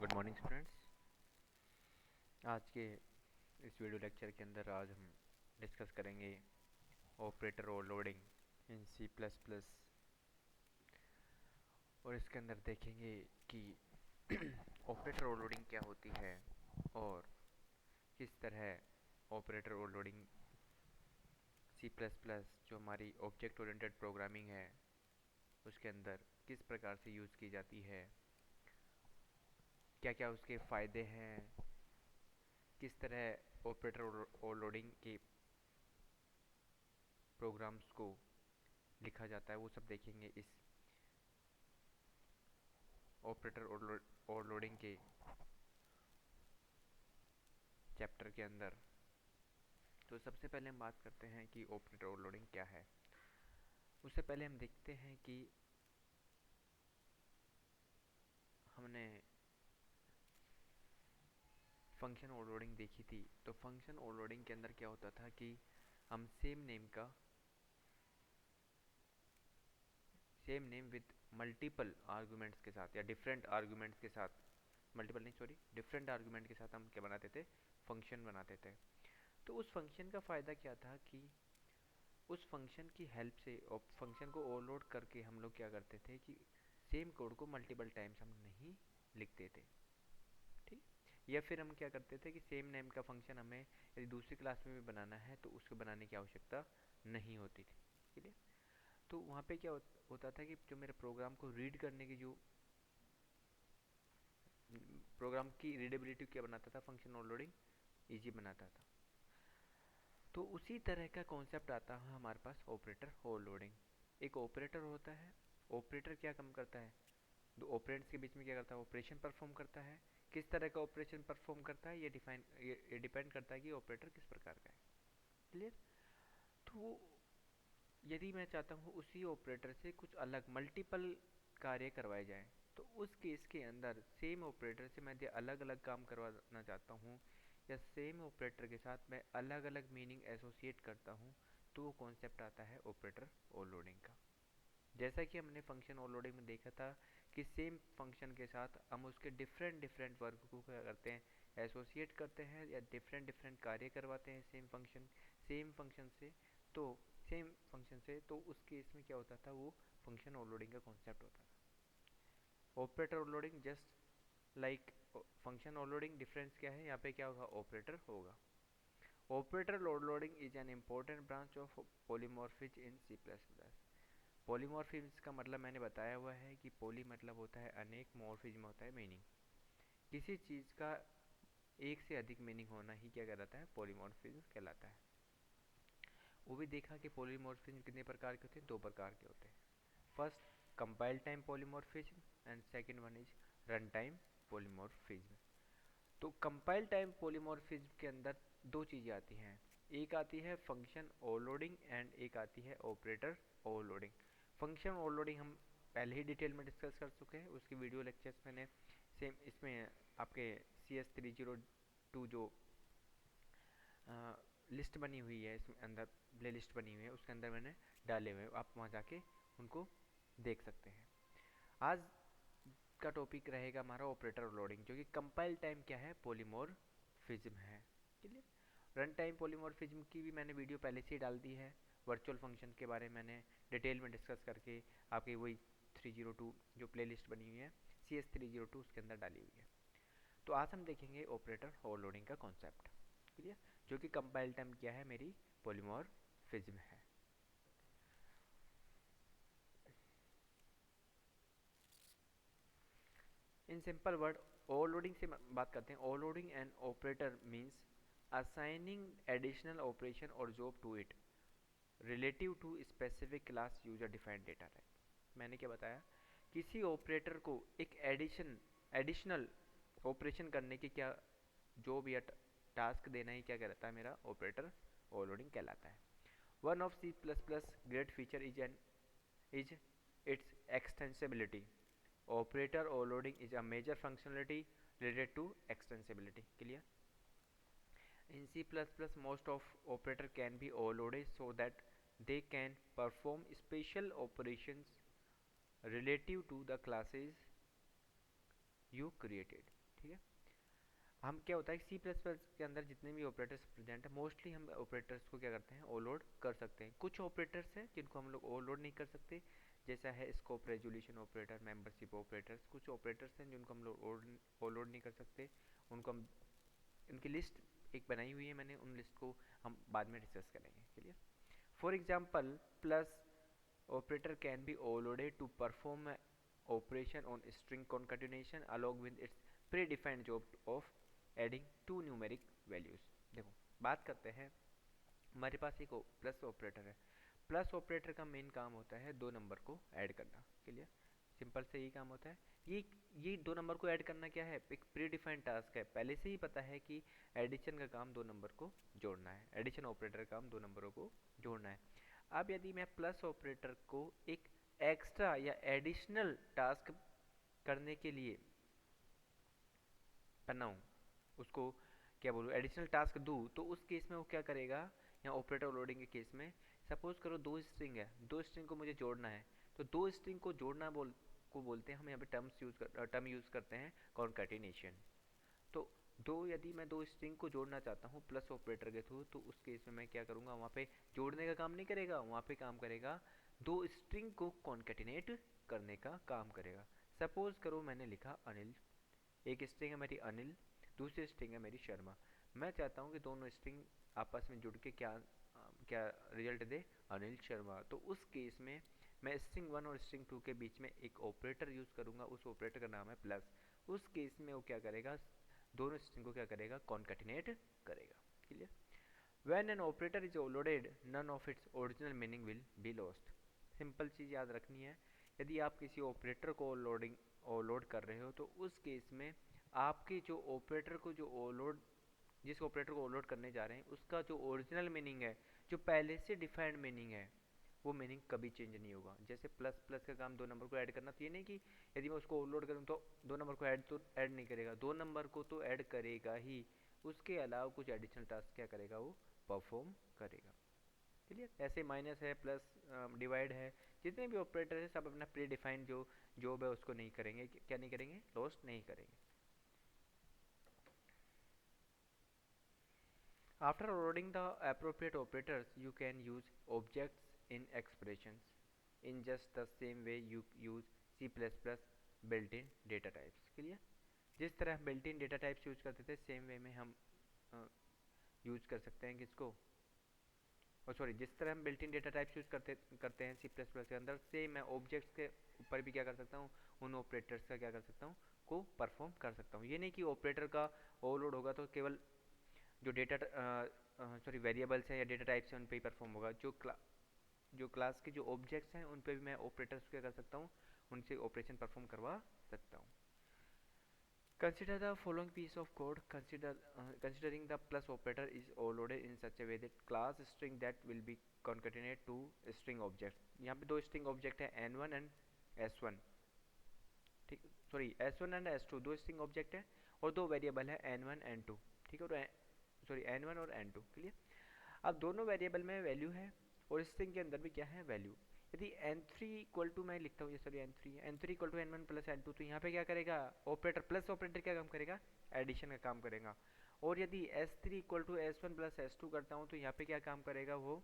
Good morning students. आज के इस वीडियो लेक्चर के अंदर आज हम डिस्कस करेंगे ऑपरेटर ओवरलोडिंग इन सी प्लस प्लस, और इसके अंदर देखेंगे कि ऑपरेटर ओवरलोडिंग क्या होती है और किस तरह operator overloading C plus plus जो हमारी ऑब्जेक्ट ओरिएंटेड प्रोग्रामिंग है उसके अंदर किस प्रकार से यूज़ की जाती है, क्या क्या उसके फ़ायदे हैं, किस तरह ऑपरेटर ओवरलोडिंग के प्रोग्राम्स को लिखा जाता है, वो सब देखेंगे इस ऑपरेटर ओवरलोडिंग के चैप्टर के अंदर। तो सबसे पहले हम बात करते हैं कि ऑपरेटर ओवरलोडिंग क्या है। उससे पहले हम देखते हैं कि हमने फंक्शन ओवरलोडिंग देखी थी। तो फंक्शन ओवरलोडिंग के अंदर क्या होता था कि हम same name with multiple arguments के साथ या डिफरेंट आर्गुमेंट्स के साथ, मल्टीपल नहीं सॉरी डिफरेंट आर्गुमेंट के साथ हम क्या बनाते थे, फंक्शन बनाते थे। तो उस फंक्शन का फ़ायदा क्या था कि उस फंक्शन की हेल्प से और फंक्शन को ओवरलोड करके हम लोग क्या करते थे कि सेम कोड को मल्टीपल टाइम्स हम नहीं लिखते थे, ठीक। या फिर हम क्या करते थे कि सेम नेम का फंक्शन हमें यदि दूसरी क्लास में भी बनाना है तो उसको बनाने की आवश्यकता नहीं होती थी, ठीक है। तो वहाँ पे क्या होता था कि जो मेरे प्रोग्राम को रीड करने की जो प्रोग्राम की रीडेबिलिटी क्या बनाता था, फंक्शन ओवरलोडिंग ईजी बनाता था। तो उसी तरह का कॉन्सेप्ट आता है हमारे पास ऑपरेटर ओवरलोडिंग। एक ऑपरेटर होता है, ऑपरेटर क्या काम करता है, दो ऑपरेंड्स के बीच में क्या करता है, ऑपरेशन परफॉर्म करता है। किस तरह का ऑपरेशन परफॉर्म करता है ये डिपेंड करता है कि ऑपरेटर किस प्रकार का है, क्लियर। तो यदि मैं चाहता हूँ उसी ऑपरेटर से कुछ अलग मल्टीपल कार्य करवाए जाएं, तो उस केस के अंदर सेम ऑपरेटर से मैं अलग अलग काम करवाना चाहता हूँ या सेम ऑपरेटर के साथ मैं अलग अलग मीनिंग एसोसिएट करता हूँ, तो वो कॉन्सेप्ट आता है ऑपरेटर ओवरलोडिंग का। जैसा कि हमने फंक्शन ओवरलोडिंग में देखा था कि सेम फंक्शन के साथ हम उसके डिफरेंट डिफरेंट वर्ग को क्या करते हैं, एसोसिएट करते हैं या डिफरेंट डिफरेंट कार्य करवाते हैं सेम फंक्शन से। तो सेम फंक्शन से तो उस केस में क्या होता था, वो फंक्शन ओवरलोडिंग का कॉन्सेप्ट होता था। Operator overloading just like function overloading, difference क्या है, यहाँ पे क्या होगा, ऑपरेटर होगा। Operator overloading is an important branch of polymorphism in C plus plus. Polymorphism का मतलब मैंने बताया हुआ है कि पॉली मतलब होता है अनेक, मॉर्फिज्म होता है मीनिंग। किसी चीज़ का एक से अधिक मीनिंग होना ही क्या कहलाता है, पॉलीमॉर्फिज्म कहलाता है। वो भी देखा कि पॉलीमॉर्फिज्म कितने प्रकार के होते हैं, दो प्रकार के होते हैं। First compile time polymorphism and second one is run time polymorphism. तो कंपाइल टाइम पॉलीमॉर्फिज्म के अंदर दो चीज़ें आती हैं, एक आती है फंक्शन ओवरलोडिंग एंड एक आती है ऑपरेटर ओवरलोडिंग। फंक्शन ओवरलोडिंग हम पहले ही डिटेल में डिस्कस कर चुके हैं, उसकी वीडियो लेक्चर्स मैंने सेम इसमें आपके CS302 जो लिस्ट बनी हुई है, इसमें अंदर प्ले लिस्ट बनी हुई है, उसके अंदर मैंने डाले हुए हैं, आप वहाँ जाके उनको देख सकते हैं। आज का टॉपिक रहेगा हमारा ऑपरेटर ओवरलोडिंग, जो कि कंपाइल टाइम क्या है, पॉलीमॉर्फिज्म है, क्लियर। रन टाइम पॉलीमॉर्फिज्म की भी मैंने वीडियो पहले से ही डाल दी है, वर्चुअल फंक्शन के बारे में मैंने डिटेल में डिस्कस करके आपकी वही 302 जो प्लेलिस्ट बनी हुई है CS302 उसके अंदर डाली हुई है। तो आज हम देखेंगे ऑपरेटर ओवरलोडिंग का कॉन्सेप्ट, क्लियर, जो कि कंपाइल टाइम क्या है, मेरी पॉलीमॉर्फिज्म है। इन सिंपल वर्ड ओवरलोडिंग से बात करते हैं। Overloading and operator means assigning additional operation और job to it relative to specific class user defined data type. मैंने क्या बताया, किसी ऑपरेटर को एक एडिशनल ऑपरेशन करने की क्या जॉब या टास्क देना ही क्या कहलाता है, मेरा ऑपरेटर ओवरलोडिंग कहलाता है। One of C++ great feature is it's extensibility. Operator overloading is a major functionality related to extensibility, clear. In C++, most of operator can be overloaded so that they can perform special operations relative to the classes you created, ठीक है। हम क्या होता है सी plus plus के अंदर जितने भी ऑपरेटर्स प्रेजेंट है मोस्टली हम ऑपरेटर्स को क्या करते हैं ओवरलोड कर सकते हैं। कुछ ऑपरेटर्स हैं जिनको हम लोग ओवरलोड नहीं कर सकते, जैसा है scope resolution operator, membership operators. कुछ ऑपरेटर्स हैं जिनको हम लोग ओवरलोड नहीं कर सकते, उनको हम उनकी लिस्ट एक बनाई हुई है मैंने, उन लिस्ट को हम बाद में डिस्कस करेंगे। Clear. For example plus operator can be overloaded to perform a operation on string concatenation along with its predefined job of adding two numeric values। देखो बात करते हैं, हमारे पास एक प्लस ऑपरेटर है। प्लस ऑपरेटर का मेन काम होता है दो नंबर को ऐड करना। क्लियर, सिंपल से यही काम होता है। ये दो नंबर को ऐड करना क्या है, एक प्री डिफाइंड टास्क है। पहले से ही पता है कि एडिशन का काम दो नंबर को जोड़ना है, एडिशन ऑपरेटर का काम दो नंबरों को जोड़ना है। अब यदि मैं प्लस ऑपरेटर को एक एक्स्ट्रा या एडिशनल टास्क करने के लिए बनाऊं, उसको क्या बोलूँ एडिशनल टास्क दूँ, तो उस केस में वो क्या करेगा, यहाँ ऑपरेटर लोडिंग के केस में सपोज करो दो स्ट्रिंग है, दो स्ट्रिंग को मुझे जोड़ना है, तो दो स्ट्रिंग को जोड़ना बोलते हैं हम यहाँ पे टर्म यूज़ करते हैं कॉन्कैटिनेशन। तो यदि मैं दो स्ट्रिंग को जोड़ना चाहता हूँ प्लस ऑपरेटर के थ्रू, तो उस केस में मैं क्या करूँगा, वहाँ पे जोड़ने का काम नहीं करेगा, वहाँ पे काम करेगा दो स्ट्रिंग को कॉन्कैटिनेट करने का काम करेगा। सपोज करो मैंने लिखा अनिल, एक स्ट्रिंग है मेरी अनिल, दूसरी स्ट्रिंग है मेरी शर्मा। मैं चाहता हूँ कि दोनों स्ट्रिंग आपस में जुड़ के क्या रिजल्ट दे, अनिल शर्मा। तो उस केस में मैं स्ट्रिंग 1 और स्ट्रिंग 2 के बीच में एक ऑपरेटर यूज़ करूँगा, उस ऑपरेटर का नाम है प्लस। उस केस में वो क्या करेगा, दोनों स्ट्रिंग को क्या करेगा, कॉन्कैटिनेट करेगा। Clear. When an operator is overloaded none of its original meaning will be lost. Simple चीज़ याद रखनी है, यदि आप किसी ऑपरेटर को ओवरलोड कर रहे हो, तो उस केस में आपके जो ऑपरेटर को जो ओवरलोड जिस ऑपरेटर को ओवरलोड करने जा रहे हैं उसका जो ओरिजिनल मीनिंग है, जो पहले से डिफाइंड मीनिंग है, वो मीनिंग कभी चेंज नहीं होगा। जैसे प्लस प्लस का काम दो नंबर को ऐड करना, तो ये नहीं कि यदि मैं उसको ओवरलोड करूँ तो दो नंबर को ऐड नहीं करेगा, दो नंबर को तो ऐड करेगा ही, उसके अलावा कुछ एडिशनल टास्क क्या करेगा, वो परफॉर्म करेगा। क्लियर। ऐसे माइनस है, प्लस, डिवाइड है, जितने भी ऑपरेटर है सब अपना प्री डिफाइंड जो जॉब है उसको नहीं करेंगे, क्या नहीं करेंगे, लॉस्ट नहीं करेंगे। After loading the appropriate operators, you can use objects in expressions in just the same way you use C++ built-in data types। Clear. जिस तरह built-in data types यूज करते थे, सेम वे में हम यूज कर सकते हैं किसको, और सॉरी जिस तरह हम built-in data types यूज करते हैं C++ के अंदर, से मैं ऑब्जेक्ट्स के ऊपर भी क्या कर सकता हूँ, उन ऑपरेटर्स का क्या कर सकता हूँ, को परफॉर्म कर सकता हूँ। ये नहीं कि ऑपरेटर का ओवरलोड होगा तो केवल जो डेटा वेरिएबल्स हैं या डेटा टाइप्स हैं उन पे ही परफॉर्म होगा, जो क्लास के जो ऑब्जेक्ट्स हैं उन पे भी मैं ऑपरेटर्स क्या कर सकता हूँ, उनसे ऑपरेशन परफॉर्म करवा सकता हूँ। Consider the following piece of code. Considering the plus operator is overloaded in such a way that class string that will be concatenated to string objects। यहाँ पे दो string object है n1 एंड s1, ठीक, sorry s1 and s2 दो string object है, और दो variable है n1 n2, ठीक है, और सॉरी n1 और n2। क्लियर। अब दोनों वेरिएबल में वैल्यू है और स्ट्रिंग के अंदर भी क्या है, वैल्यू। यदि n3 इक्वल टू, मैं लिखता हूँ ये sorry n3 equal to n1 plus n2, तो यहाँ पे क्या करेगा ऑपरेटर, प्लस ऑपरेटर क्या काम करेगा, एडिशन का काम करेगा। और यदि s3 equal to s1 plus s2 करता हूँ, तो यहाँ पे क्या काम करेगा, वो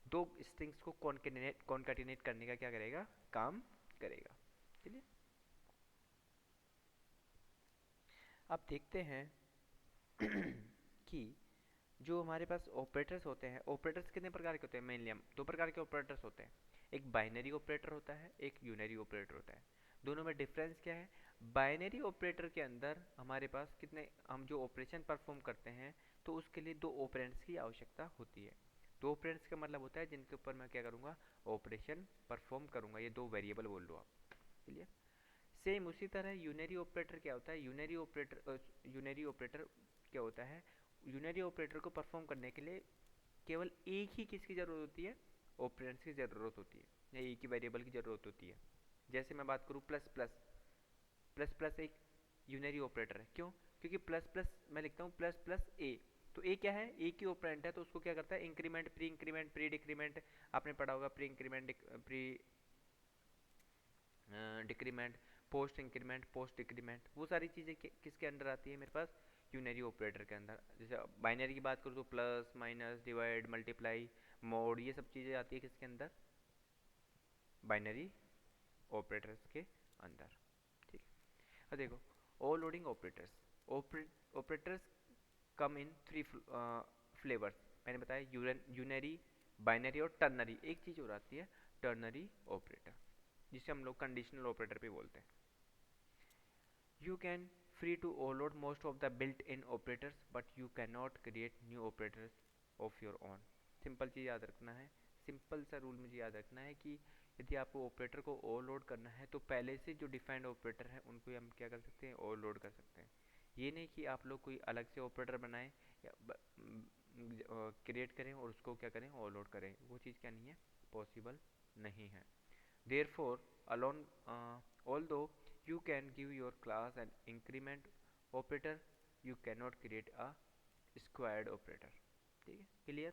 दो स्ट्रिंग्स को कॉन्कैटिनेट करने का क्या करेगा, काम करेगा। चलिए अब देखते हैं कि जो हमारे पास ऑपरेटर्स होते हैं, ऑपरेटर्स कितने प्रकार के होते हैं, मेनली हम दो प्रकार के ऑपरेटर्स होते हैं, एक बाइनरी ऑपरेटर होता है, एक यूनरी ऑपरेटर होता है। दोनों में डिफरेंस क्या है, बाइनरी ऑपरेटर के अंदर हमारे पास कितने, हम जो ऑपरेशन परफॉर्म करते हैं तो उसके लिए दो ऑपरेंड्स की आवश्यकता होती है। दो ऑपरेंड्स का मतलब होता है जिनके ऊपर मैं क्या करूँगा, ऑपरेशन परफॉर्म करूँगा, ये दो वेरिएबल बोल लो आप। क्लियर। सेम उसी तरह यूनरी ऑपरेटर क्या होता है, यूनरी ऑपरेटर क्या होता है, यूनरी ऑपरेटर को परफॉर्म करने के लिए केवल एक ही किसकी ज़रूरत होती है, ऑपरेंड्स की ज़रूरत होती है, या एक ही वेरिएबल की ज़रूरत होती है। जैसे मैं बात करूँ प्लस प्लस, प्लस प्लस एक यूनरी ऑपरेटर है, क्यों, क्योंकि प्लस प्लस मैं लिखता हूँ प्लस प्लस ए, तो ए क्या है, ए की ऑपरेंड है, तो उसको क्या करता है, इंक्रीमेंट, प्री डिक्रीमेंट, आपने पढ़ा होगा, pre increment, pre decrement, post increment, post decrement, वो सारी चीज़ें किसके अंडर आती है मेरे पास, यूनरी ऑपरेटर के अंदर। जैसे बाइनरी की बात करूँ तो plus minus divide multiply mode, ये सब चीज़ें आती है किसके अंदर, बाइनरी ऑपरेटर्स के अंदर। ठीक है, अब देखो overloading operators, operators come in three flavours, मैंने बताया यूनरी, बाइनरी और टर्नरी। एक चीज़ और आती है टर्नरी ऑपरेटर, जिसे हम लोग कंडीशनल ऑपरेटर भी बोलते हैं। You can free to overload most of the built-in operators, but you cannot create new operators of your own. Simple चीज़ याद रखना है, सिंपल सा रूल मुझे याद रखना है कि यदि आपको ऑपरेटर को ओवरलोड करना है तो पहले से जो डिफाइंड ऑपरेटर है उनको हम क्या कर सकते हैं, ओवरलोड कर सकते हैं। ये नहीं कि आप लोग कोई अलग से ऑपरेटर बनाएं या क्रिएट करें और उसको क्या करें, ओवरलोड करें, वो चीज़ क्या नहीं है, पॉसिबल नहीं है। Therefore, alone, although you can give your class an increment operator, you cannot create a squared operator. ठीक है, क्लियर,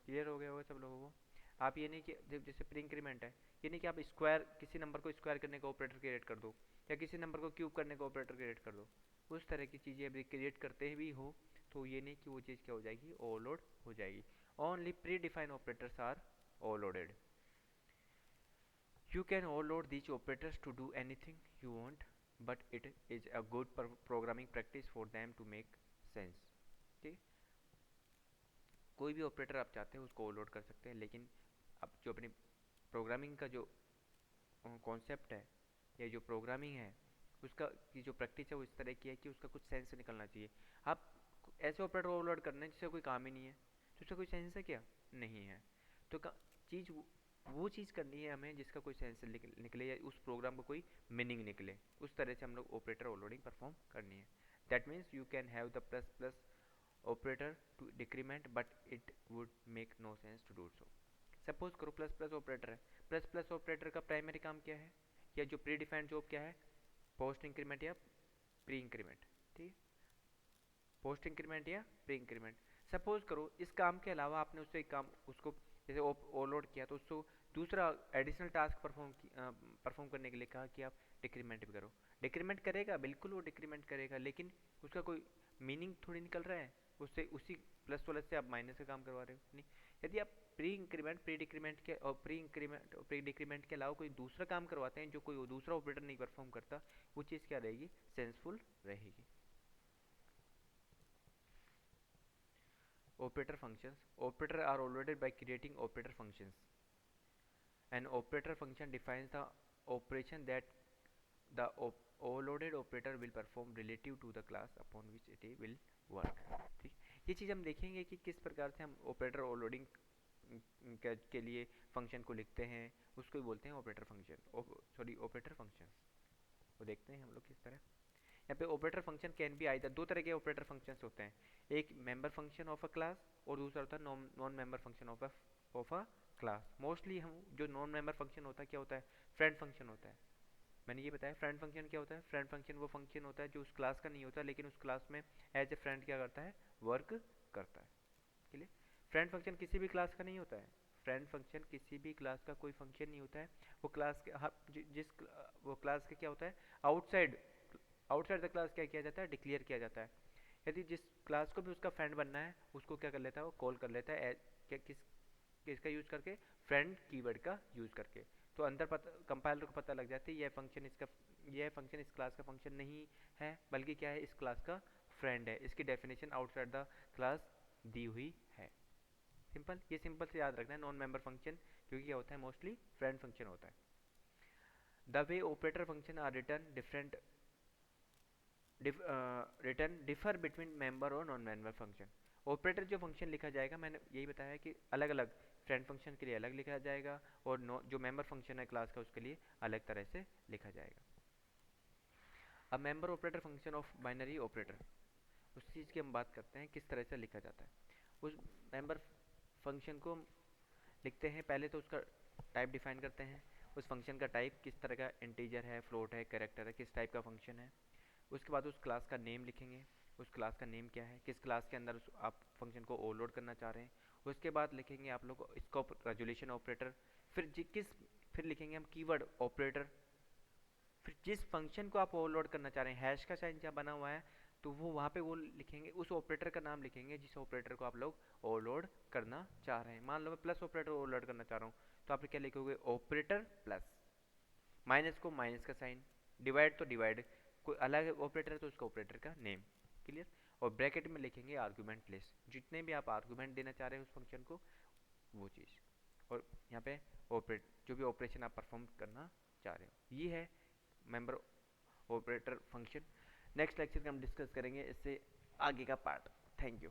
क्लियर हो गया होगा सब लोगों को। आप ये नहीं कि जैसे प्री इंक्रीमेंट है, ये नहीं कि आप स्क्वायर, किसी नंबर को स्क्वायर करने का ऑपरेटर क्रिएट कर दो या किसी नंबर को क्यूब करने का ऑपरेटर क्रिएट कर दो। उस तरह की चीज़ें अभी क्रिएट करते भी हो तो ये नहीं कि वो चीज़ क्या हो जाएगी, ओवरलोड हो जाएगी। Only predefined operators are overloaded. You can overload these operators to do anything you want, but it is a good programming practice for them to make sense. ठीक, कोई भी ऑपरेटर आप चाहते हैं उसको ओवरलोड कर सकते हैं, लेकिन अब जो अपनी प्रोग्रामिंग का जो कॉन्सेप्ट है या जो प्रोग्रामिंग है उसका की जो प्रैक्टिस है वो इस तरह की है कि उसका कुछ सेंस निकलना चाहिए। आप ऐसे ऑपरेटर ओवरलोड करना है जिससे कोई काम ही नहीं है, तो उसका कोई सेंस है क्या, नहीं है। तो चीज़ वो चीज़ करनी है हमें जिसका कोई सेंस निकले या उस प्रोग्राम को कोई मीनिंग निकले, उस तरह से हम लोग ऑपरेटर ओवरलोडिंग परफॉर्म करनी है। That means you can have the plus plus operator to decrement, but it would make no sense to do so. Suppose करो प्लस प्लस ऑपरेटर है, प्लस प्लस ऑपरेटर का प्राइमरी काम क्या है, या जो प्री डिफाइंड जॉब क्या है, पोस्ट इंक्रीमेंट या प्री इंक्रीमेंट। ठीक, पोस्ट इंक्रीमेंट या प्री इंक्रीमेंट। सपोज करो इस काम के अलावा आपने उससे एक काम उसको जैसे ओवरलोड किया तो उसको दूसरा एडिशनल टास्क परफॉर्म करने के लिए कहा कि आप डिक्रीमेंट भी करो। डिक्रीमेंट करेगा, बिल्कुल वो डिक्रीमेंट करेगा, लेकिन उसका कोई मीनिंग थोड़ी निकल रहा है उससे, उसी प्लस वाले से आप माइनस का काम करवा रहे हो नहीं। यदि आप प्री इंक्रीमेंट, प्री डिक्रीमेंट के और प्री इंक्रीमेंट और प्री डिक्रीमेंट के अलावा कोई दूसरा काम करवाते हैं जो कोई दूसरा ऑपरेटर नहीं परफॉर्म करता, वो चीज़ क्या रहेगी, सेंसफुल रहेगी। Operator functions. Operators are overloaded by creating operator functions. An operator function defines the operation that the overloaded operator will perform relative to the class upon which it will work. ठीक, ये चीज़ हम देखेंगे कि किस प्रकार से हम ऑपरेटर ओवरलोडिंग के लिए फंक्शन को लिखते हैं, उसको ही बोलते हैं operator function, sorry operator function. वो देखते हैं हम लोग किस तरह। यहाँ पे operator function can be either, दो तरह के ऑपरेटर फंक्शंस होते हैं, एक member function of a class और दूसरा होता है non member function of a class. Mostly हम जो नॉन मेंबर फंक्शन होता है क्या होता है, फ्रेंड फंक्शन होता है। मैंने ये बताया फ्रेंड फंक्शन क्या होता है, फ्रेंड फंक्शन वो फंक्शन होता है जो उस क्लास का नहीं होता लेकिन उस क्लास में एज ए फ्रेंड क्या करता है, वर्क करता है। क्लियर, फ्रेंड फंक्शन किसी भी क्लास का नहीं होता है, फ्रेंड फंक्शन किसी भी क्लास का कोई फंक्शन नहीं होता है, वो क्लास के वो क्लास के क्या होता है, आउटसाइड आउटसाइड द क्लास क्या किया जाता है, डिक्लेयर किया जाता है। यदि जिस क्लास को भी उसका फ्रेंड बनना है उसको क्या कर लेता है, वो कॉल कर लेता है किसका यूज करके, फ्रेंड कीवर्ड का यूज करके। तो अंदर कंपाइलर को पता लग जाता है यह फंक्शन इस क्लास का फंक्शन नहीं है बल्कि क्या है, इस क्लास का फ्रेंड है, इसकी डेफिनेशन आउटसाइड द क्लास दी हुई है। सिंपल, ये सिंपल से याद रखना है नॉन मेंबर फंक्शन, क्योंकि क्या होता है मोस्टली फ्रेंड फंक्शन होता है। The way operator function are return differ between member और नॉन मेंबर फंक्शन। ऑपरेटर जो फंक्शन लिखा जाएगा, मैंने यही बताया कि अलग अलग, फ्रेंड फंक्शन के लिए अलग लिखा जाएगा और जो मेंबर फंक्शन है क्लास का उसके लिए अलग तरह से लिखा जाएगा। अब member operator function of binary operator, उस चीज़ की हम बात करते हैं किस तरह से लिखा जाता है। उस मेंबर फंक्शन को लिखते हैं, पहले तो उसका टाइप डिफाइन करते हैं, उस फंक्शन का टाइप किस तरह का, इंटीजर है, फ्लोट है, कैरेक्टर है, किस टाइप का फंक्शन है। उसके बाद उस क्लास का नेम लिखेंगे, उस क्लास का नेम क्या है, किस क्लास के अंदर आप फंक्शन को ओवरलोड करना चाह रहे हैं। उसके बाद लिखेंगे आप लोग स्कोप रेजोल्यूशन ऑपरेटर, फिर लिखेंगे हम कीवर्ड ऑपरेटर, फिर जिस फंक्शन को आप ओवरलोड करना चाह रहे हैं, हैश का साइन जहाँ बना हुआ है, तो वो वहाँ पे वो लिखेंगे, उस ऑपरेटर का नाम लिखेंगे जिस ऑपरेटर को आप लोग ओवरलोड करना चाह रहे हैं। मान लो मैं प्लस ऑपरेटर ओवरलोड करना चाह रहा हूँ, तो आप क्या लिखोगे, ऑपरेटर प्लस, माइनस को माइनस का साइन, डिवाइड तो डिवाइड, कोई अलग ऑपरेटर है तो उसका ऑपरेटर का नेम। क्लियर। और ब्रैकेट में लिखेंगे आर्गुमेंट लिस्ट, जितने भी आप आर्गुमेंट देना चाह रहे हैं उस फंक्शन को, वो चीज़। और यहाँ पे ऑपरेट, जो भी ऑपरेशन आप परफॉर्म करना चाह रहे हो, ये है member operator function. Next lecture में हम डिस्कस करेंगे इससे आगे का पार्ट। Thank you.